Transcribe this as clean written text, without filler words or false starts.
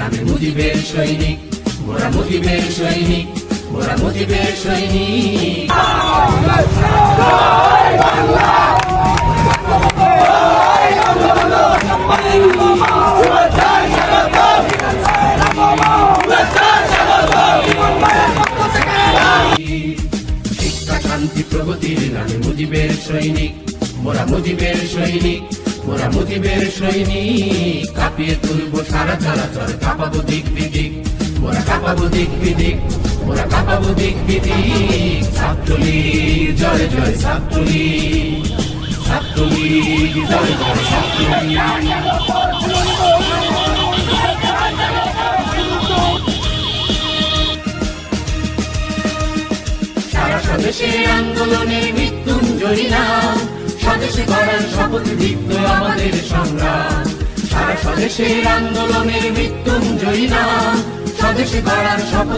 নামে মুজিবের সৈনিক, মোরা মুজিবের সৈনিক, মোরা মুজিবের সৈনিক। শিক্ষা শান্তি প্রগতির নামে মুজিবের সৈনিক, মোরা মুজিবের সৈনিক, মোরা মুজিবের সৈনিক। কাঁপিয়ে তুলবো সারা চরাচর, কাঁপাবো দিক বিদিক, মোরা কাঁপাবো দিক বিদিক, মোরা কাঁপাবো দিক বিদিক। ছাত্রলীগ জয় জয় ছাত্রলীগ, ছাত্রলীগ জয় জয় ছাত্রলীগ। সারা স্বদেশে আন্দোলনের মৃত্যুঞ্জয়ী নাম, স্বদেশে গড়ার শপথ দীপ্ত আমাদের সংগ্রাম। সারা স্বদেশের আন্দোলনের মৃত্যুঞ্জয়ী নাম, স্বদেশে গড়ার শপথ।